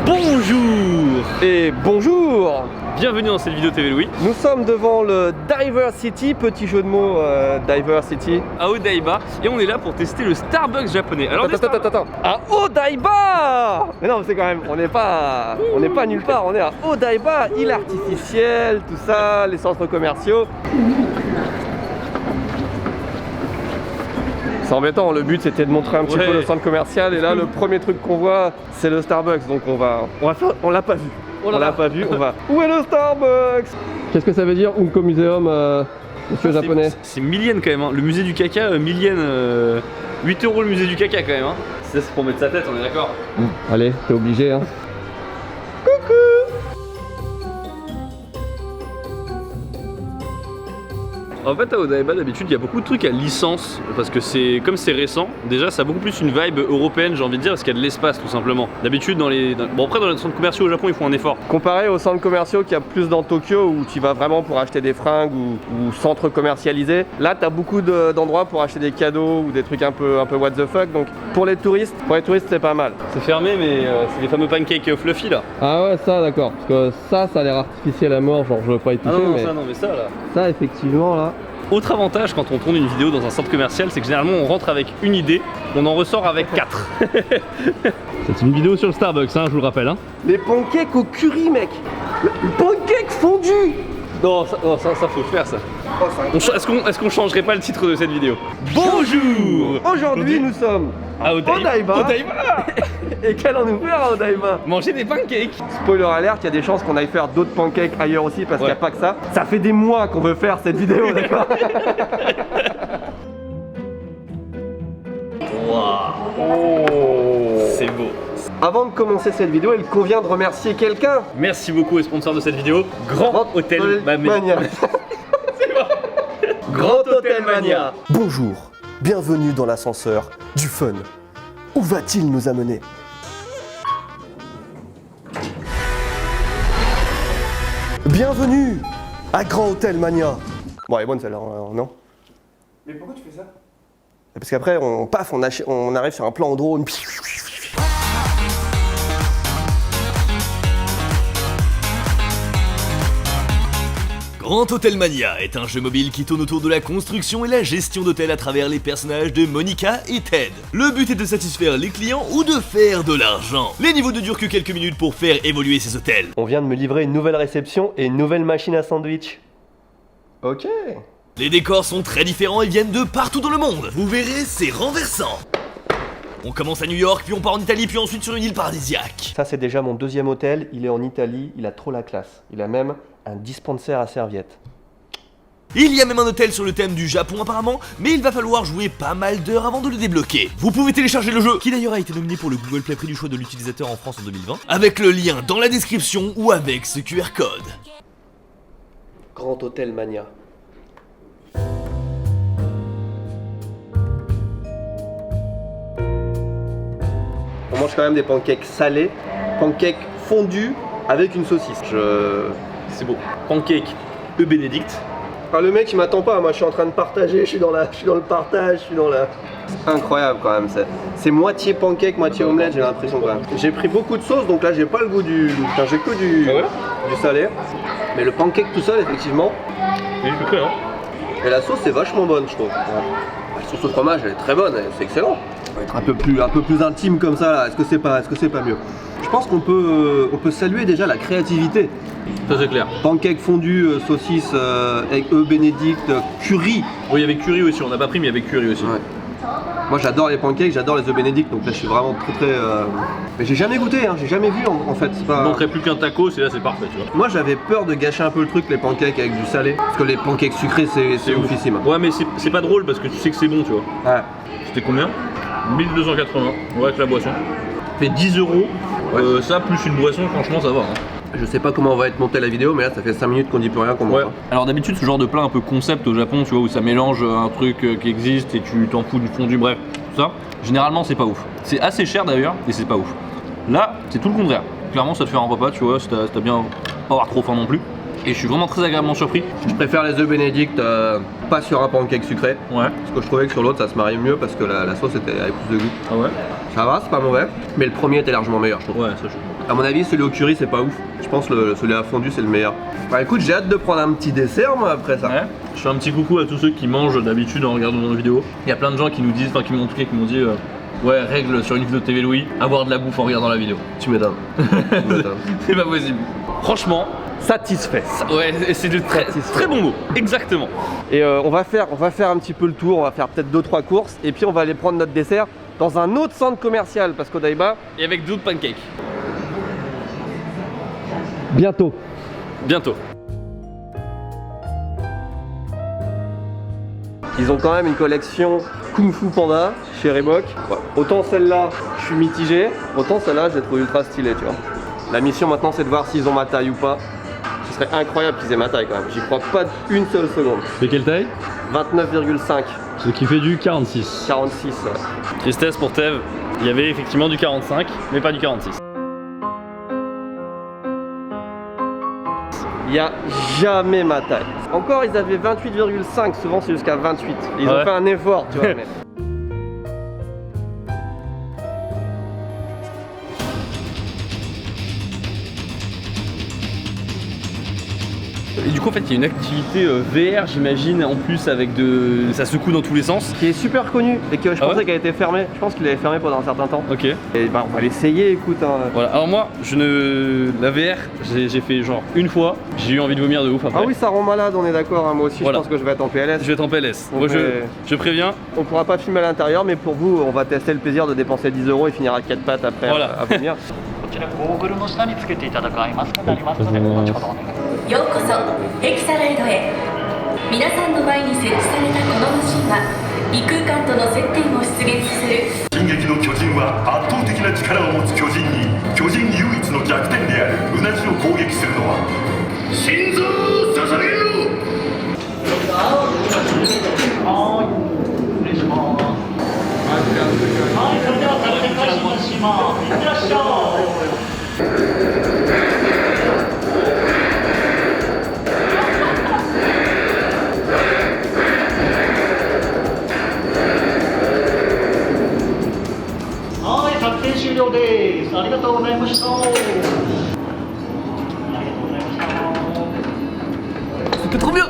Bonjour et bonjour. Bienvenue dans cette vidéo TV Louis. Nous sommes devant le Diver City, petit jeu de mots Diver City. À Odaiba, et on est là pour tester le Starbucks japonais. Alors attends. À Odaiba. Mais non, c'est quand même, on n'est pas nulle part, on est à Odaiba, île artificielle, tout ça, les centres commerciaux. C'est embêtant, le but c'était de montrer un petit peu le centre commercial et là le premier truc qu'on voit c'est le Starbucks, donc on l'a pas vu. On l'a pas vu, on va. Où est le Starbucks? Qu'est-ce que ça veut dire Unko Museum, monsieur japonais? C'est millienne quand même, hein. Le musée du caca, millienne, 8 € le musée du caca quand même. Hein. C'est pour mettre sa tête, on est d'accord. Allez, t'es obligé. Hein. En fait, à Odaiba, d'habitude, il y a beaucoup de trucs à licence parce que comme c'est récent, déjà, ça a beaucoup plus une vibe européenne, j'ai envie de dire, parce qu'il y a de l'espace tout simplement. D'habitude, bon, après, dans les centres commerciaux au Japon, ils font un effort. Comparé aux centres commerciaux qu'il y a plus dans Tokyo où tu vas vraiment pour acheter des fringues ou centres commercialisés, là, t'as beaucoup d'endroits pour acheter des cadeaux ou des trucs un peu what the fuck. Donc, pour les touristes, c'est pas mal. C'est fermé, mais c'est les fameux pancakes fluffy là. Ah ouais, ça, d'accord. Parce que ça a l'air artificiel à mort, genre je veux pas y toucher. Ah non, mais ça là. Ça, effectivement, là. Autre avantage quand on tourne une vidéo dans un centre commercial, c'est que généralement on rentre avec une idée, on en ressort avec 4. C'est une vidéo sur le Starbucks, hein, je vous le rappelle. Hein. Les pancakes au curry, mec. Le pancake fondu. Non, ça faut faire ça. Est-ce qu'on changerait pas le titre de cette vidéo? Bonjour. Aujourd'hui nous sommes à Odaiba. Et qu'allons-nous faire à Odaiba? Manger des pancakes. Spoiler alert, il y a des chances qu'on aille faire d'autres pancakes ailleurs aussi parce qu'il n'y a pas que ça. Ça fait des mois qu'on veut faire cette vidéo, d'accord? Waouh. C'est beau. Avant de commencer cette vidéo, il convient de remercier quelqu'un. Merci beaucoup aux sponsors de cette vidéo, Grand Hôtel Mania. C'est bon. Grand Hôtel Mania. Bonjour, bienvenue dans l'ascenseur du fun. Où va-t-il nous amener? Bienvenue à Grand Hôtel Mania. Bon, elle est bonne celle-là, non? Mais pourquoi tu fais ça? Parce qu'après, on arrive sur un plan en drone. Grand Hôtel Mania est un jeu mobile qui tourne autour de la construction et la gestion d'hôtels à travers les personnages de Monica et Ted. Le but est de satisfaire les clients ou de faire de l'argent. Les niveaux ne durent que quelques minutes pour faire évoluer ces hôtels. On vient de me livrer une nouvelle réception et une nouvelle machine à sandwich. Ok. Les décors sont très différents et viennent de partout dans le monde. Vous verrez, c'est renversant. On commence à New York, puis on part en Italie, puis ensuite sur une île paradisiaque. Ça c'est déjà mon deuxième hôtel, il est en Italie, il a trop la classe. Il a même un dispensaire à serviettes. Il y a même un hôtel sur le thème du Japon apparemment, mais il va falloir jouer pas mal d'heures avant de le débloquer. Vous pouvez télécharger le jeu, qui d'ailleurs a été nominé pour le Google Play Prix du choix de l'utilisateur en France en 2020, avec le lien dans la description ou avec ce QR code. Grand Hôtel Mania. On mange quand même des pancakes salés, pancakes fondus avec une saucisse. C'est beau. Pancake Benedict. Ah, le mec il m'attend pas, moi je suis en train de partager, je suis dans le partage, je suis dans la... C'est incroyable quand même, c'est moitié pancake, moitié omelette, j'ai l'impression quand même. J'ai pris beaucoup de sauce, donc là j'ai pas le goût du... Enfin, j'ai que du salé. Mais le pancake tout seul effectivement. Oui, je peux, hein. Et la sauce c'est vachement bonne je trouve. La sauce au fromage elle est très bonne, c'est excellent. Un peu plus intime comme ça là, est-ce que c'est pas mieux? Je pense qu'on peut saluer déjà la créativité. Ça c'est clair. Pancake fondu, saucisse, avec Benedict, curry. Oui, avec curry aussi, on n'a pas pris mais avec curry aussi. Ouais. Moi j'adore les pancakes, j'adore les Benedict, donc là je suis vraiment très... Mais j'ai jamais goûté, hein, j'ai jamais vu en fait. Il manquerait plus qu'un taco, et là c'est parfait, tu vois. Moi j'avais peur de gâcher un peu le truc, les pancakes avec du salé, parce que les pancakes sucrés c'est oufissime. Ouais mais c'est pas drôle parce que tu sais que c'est bon, tu vois. Ouais. C'était combien? 1280, ouais, avec la boisson. Fait 10 €, Ouais. ça plus une boisson, franchement ça va. Hein. Je sais pas comment va être montée la vidéo, mais là ça fait 5 minutes qu'on dit plus rien, qu'on mange. Alors d'habitude ce genre de plat un peu concept au Japon, tu vois, où ça mélange un truc qui existe et tu t'en fous du fondu, bref, tout ça, généralement c'est pas ouf. C'est assez cher d'ailleurs et c'est pas ouf. Là, c'est tout le contraire. Clairement, ça te fait un repas, tu vois, si t'as bien pas avoir trop faim non plus. Et je suis vraiment très agréablement surpris. Je préfère les œufs Bénédicte pas sur un pancake sucré. Ouais. Parce que je trouvais que sur l'autre ça se marie mieux parce que la sauce avait plus de goût. Ah ouais. Ça va, c'est pas mauvais. Mais le premier était largement meilleur, je trouve. Ouais, ça je... À mon avis, celui au curry c'est pas ouf. Je pense que celui à fondu c'est le meilleur. Bah écoute, j'ai hâte de prendre un petit dessert moi après ça. Ouais. Je fais un petit coucou à tous ceux qui mangent d'habitude en regardant nos vidéos. Il y a plein de gens qui nous disent, enfin qui m'ont dit ouais, règle sur une vidéo de TV Louis, avoir de la bouffe en regardant la vidéo. Tu m'étonnes. C'est pas possible. Franchement, Satisfait. ouais, c'est de très bon mot. Exactement. Et on va faire un petit peu le tour, on va faire peut-être 2-3 courses et puis on va aller prendre notre dessert dans un autre centre commercial parce qu'Odaiba. Et avec d'autres pancakes. Bientôt. Bientôt. Ils ont quand même une collection Kung Fu Panda chez Reebok. Ouais. Autant celle-là, je suis mitigé, autant celle-là, je l'ai trouvé ultra stylée, tu vois. La mission maintenant, c'est de voir s'ils ont ma taille ou pas. Ce serait incroyable qu'ils aient ma taille quand même. J'y crois pas une seule seconde. C'est quelle taille? 29,5. Ce qui fait du 46. 46. Ouais. Tristesse pour Tev, il y avait effectivement du 45, mais pas du 46. Il n'y a jamais ma taille. Encore, ils avaient 28,5, souvent c'est jusqu'à 28. Ils ont fait un effort, tu vois. Mais... Et du coup en fait il y a une activité VR j'imagine en plus avec ça secoue dans tous les sens. Qui est super connu et que je pensais qu'elle était fermée. Je pense qu'il avait fermé pendant un certain temps. Ok. Et bah on va l'essayer, écoute. Hein. Voilà, alors moi la VR j'ai fait genre une fois, j'ai eu envie de vomir de ouf après. Ah oui ça rend malade, on est d'accord, hein. Moi aussi voilà. Je pense que je vais être en PLS. Je vais être en PLS. Moi je préviens. On pourra pas filmer à l'intérieur mais pour vous on va tester le plaisir de dépenser 10 € et finir à 4 pattes après à vomir. ようこそエキサライドへ。皆さんの前に設置されたこのマシンは異空間との接点を出現させる。進撃の巨人は圧倒的な力を持つ巨人に巨人唯一の弱点であるうなじを攻撃するのは心臓を捧げろ。はい、それでは作戦開始します。いってらっしゃい。終了です。ありがとうございました。C'était trop bien.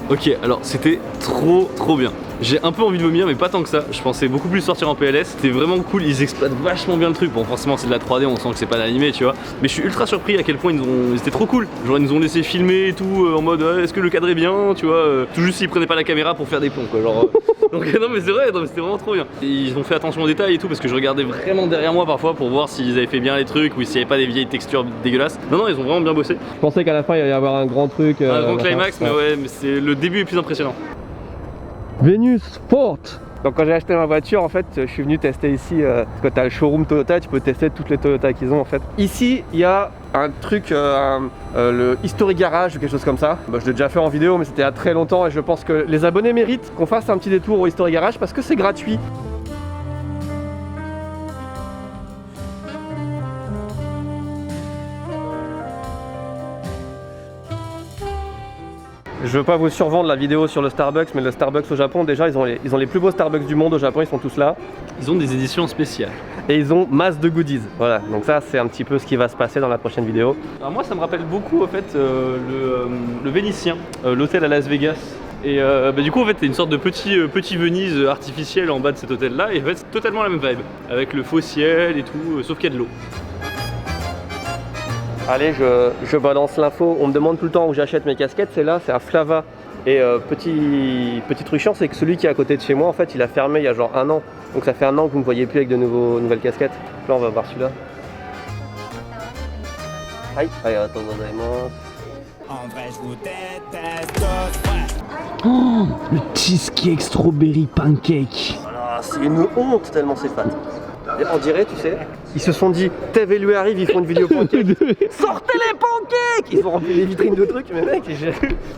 Ok, alors c'était trop bien. J'ai un peu envie de vomir mais pas tant que ça. Je pensais beaucoup plus sortir en PLS. C'était vraiment cool, ils exploitent vachement bien le truc. Bon forcément c'est de la 3D, on sent que c'est pas l'animé tu vois. Mais je suis ultra surpris à quel point ils étaient trop cool. Genre ils nous ont laissé filmer et tout en mode est-ce que le cadre est bien tu vois. Tout juste s'ils prenaient pas la caméra pour faire des ponts quoi. Genre, donc non mais c'est vrai, c'était vraiment trop bien. Et ils ont fait attention aux détails et tout parce que je regardais vraiment derrière moi parfois pour voir s'ils avaient fait bien les trucs ou s'il y avait pas des vieilles textures dégueulasses. Non ils ont vraiment bien bossé. Je pensais qu'à la fin il allait y avoir un grand truc. Un grand climax mais ouais mais c'est le début est plus impressionnant. Venus Sport. Donc quand j'ai acheté ma voiture en fait je suis venu tester ici quand tu as le showroom Toyota tu peux tester toutes les Toyota qu'ils ont en fait. Ici il y a un truc le History Garage ou quelque chose comme ça. Bah, je l'ai déjà fait en vidéo mais c'était il y a très longtemps et je pense que les abonnés méritent qu'on fasse un petit détour au History Garage parce que c'est gratuit. Je veux pas vous survendre la vidéo sur le Starbucks, mais le Starbucks au Japon, déjà, ils ont les plus beaux Starbucks du monde au Japon, ils sont tous là. Ils ont des éditions spéciales. Et ils ont masse de goodies. Voilà, donc ça, c'est un petit peu ce qui va se passer dans la prochaine vidéo. Alors moi, ça me rappelle beaucoup, en fait, le Vénitien, l'hôtel à Las Vegas. Et du coup, en fait, c'est une sorte de petit Venise artificiel en bas de cet hôtel-là. Et en fait, c'est totalement la même vibe, avec le faux ciel et tout, sauf qu'il y a de l'eau. Allez, je balance l'info. On me demande tout le temps où j'achète mes casquettes. C'est là, c'est à Flava. Et petit truc chiant, c'est que celui qui est à côté de chez moi, en fait, il a fermé il y a genre 1 an. Donc ça fait 1 an que vous ne me voyez plus avec de nouvelles casquettes. Là, on va voir celui-là. Aïe, arigatou gozaimasu. En vrai, je vous déteste. Oh, le cheesecake strawberry pancake. Voilà, c'est une honte tellement c'est fat. Et on dirait, tu sais, Ils se sont dit, Tev et lui arrivent, ils font une vidéo pancake. Sortez les pancakes! Ils ont rempli les vitrines de trucs, mais mec,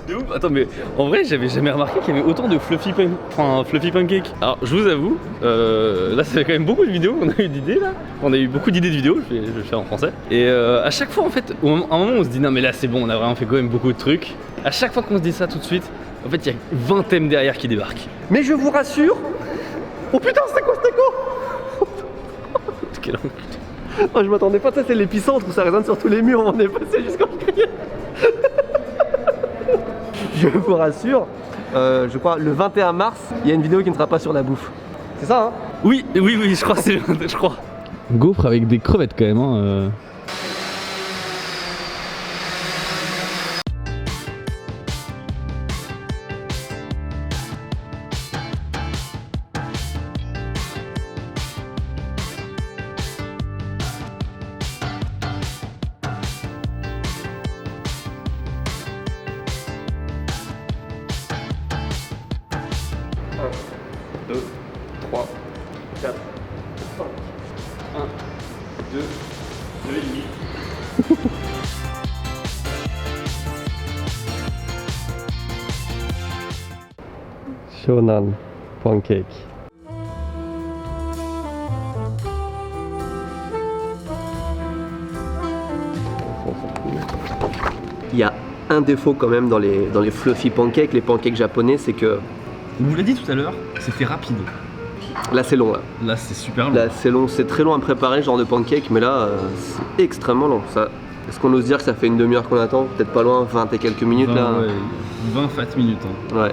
De ouf. Attends, mais en vrai, j'avais jamais remarqué qu'il y avait autant de fluffy pancakes. Alors, je vous avoue, là, ça fait quand même beaucoup de vidéos qu'on a eu d'idées là. On a eu beaucoup d'idées de vidéos, je vais le faire en français. Et à chaque fois, en fait, à un moment, on se dit non, mais là, c'est bon, on a vraiment fait quand même beaucoup de trucs. À chaque fois qu'on se dit ça tout de suite, en fait, il y a 20 thèmes derrière qui débarquent. Mais je vous rassure. Oh putain, c'était quoi? Quel Oh, je m'attendais pas, ça c'est l'épicentre où ça résonne sur tous les murs, on est passé jusqu'en crier. Je vous rassure, je crois le 21 mars, il y a une vidéo qui ne sera pas sur la bouffe. C'est ça, hein? Oui, je crois, je crois. Gaufre avec des crevettes quand même, hein. Un, 2, 3, 4, 5. 1, 2, 2 et demi. Shonan pancake. Il y a un défaut quand même dans les fluffy pancakes, les pancakes japonais, c'est que On vous l'a dit tout à l'heure, c'était rapide. là c'est long là. Là, c'est super long. Là c'est long, c'est très long à préparer ce genre de pancake, mais là c'est extrêmement long. Ça, est-ce qu'on ose dire que ça fait une demi-heure qu'on attend? Peut-être pas loin, 20 et quelques minutes 20, là. ouais, 20 fat minutes. Hein. Ouais.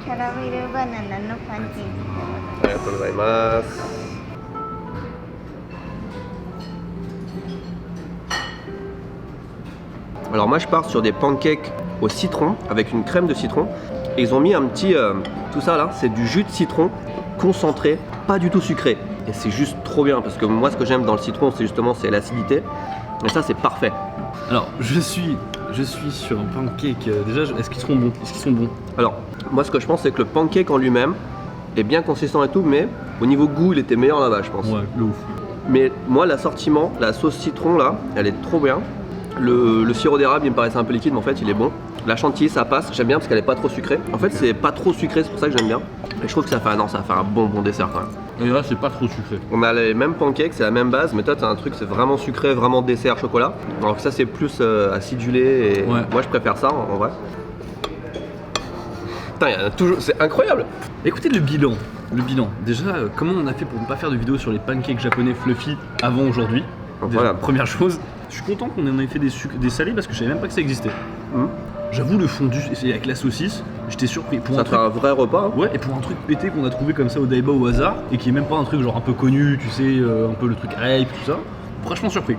キャラメルバナナのパンケーキでございます。ありがとうございます。Alors moi je pars sur des pancakes au citron avec une crème de citron et ils ont mis un petit tout ça là, c'est du jus de citron concentré, pas du tout sucré, et c'est juste trop bien parce que moi ce que j'aime dans le citron c'est l'acidité, et ça c'est parfait. Alors, je suis sur un pancake. Déjà, est-ce qu'ils seront bons? Alors moi ce que je pense c'est que le pancake en lui-même est bien consistant et tout, mais au niveau goût il était meilleur là-bas je pense. Ouais, le ouf. Mais moi l'assortiment, la sauce citron là, elle est trop bien. Le sirop d'érable il me paraissait un peu liquide mais en fait il est bon. La chantilly ça passe, j'aime bien parce qu'elle est pas trop sucrée. En fait c'est pas trop sucré, c'est pour ça que j'aime bien. Et je trouve que ça fait un bon dessert quand même. Et là, c'est pas trop sucré. On a les mêmes pancakes, c'est la même base, mais toi t'as un truc c'est vraiment sucré, vraiment dessert chocolat. Alors que ça c'est plus acidulé et Ouais. moi je préfère ça en vrai. Putain, il y en a toujours, c'est incroyable. Écoutez le bilan. Déjà, comment on a fait pour ne pas faire de vidéo sur les pancakes japonais fluffy avant aujourd'hui? Déjà, Voilà. première chose. Je suis content qu'on en ait fait des salés parce que je savais même pas que ça existait. J'avoue, le fondu c'est avec la saucisse, j'étais surpris. Pour Ça un fait truc... un vrai repas. Hein. Ouais, et pour un truc pété qu'on a trouvé comme ça au Daiba au hasard et qui est même pas un truc genre un peu connu, tu sais, un peu le truc hype, tout ça. Franchement surpris.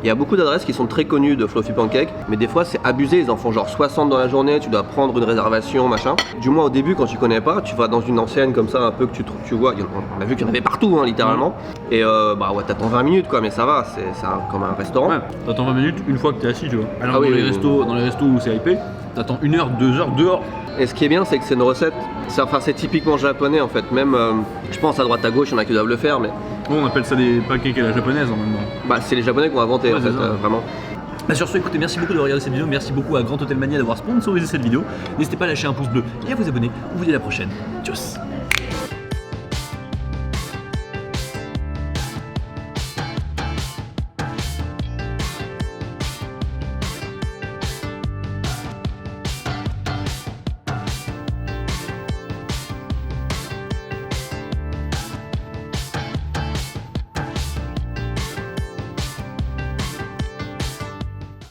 Il y a beaucoup d'adresses qui sont très connues de Fluffy Pancake, mais des fois c'est abusé, ils en font genre 60 dans la journée, tu dois prendre une réservation, machin. Du moins au début quand tu connais pas, tu vas dans une enseigne comme ça un peu que tu vois, on a vu qu'il y en avait partout hein, littéralement. Et bah ouais t'attends 20 minutes quoi, mais ça va, c'est comme un restaurant. Ouais, t'attends 20 minutes une fois que t'es assis, tu vois. Alors Ah oui, dans, les oui, restos, dans les restos où c'est hypé, t'attends 1 heure, 2 heures dehors. Et ce qui est bien c'est que c'est une recette, c'est typiquement japonais en fait, même je pense à droite à gauche il y en a qui doivent le faire, mais Bon, on appelle ça des pancakes à la japonaise en même temps. bah, c'est les japonais qui ont inventé Ouais, en fait, c'est ça. vraiment. Bah sur ce, écoutez, merci beaucoup de regarder cette vidéo, merci beaucoup à Grand Hôtel Mania d'avoir sponsorisé cette vidéo. N'hésitez pas à lâcher un pouce bleu et à vous abonner. On vous dit à la prochaine. Tchuss.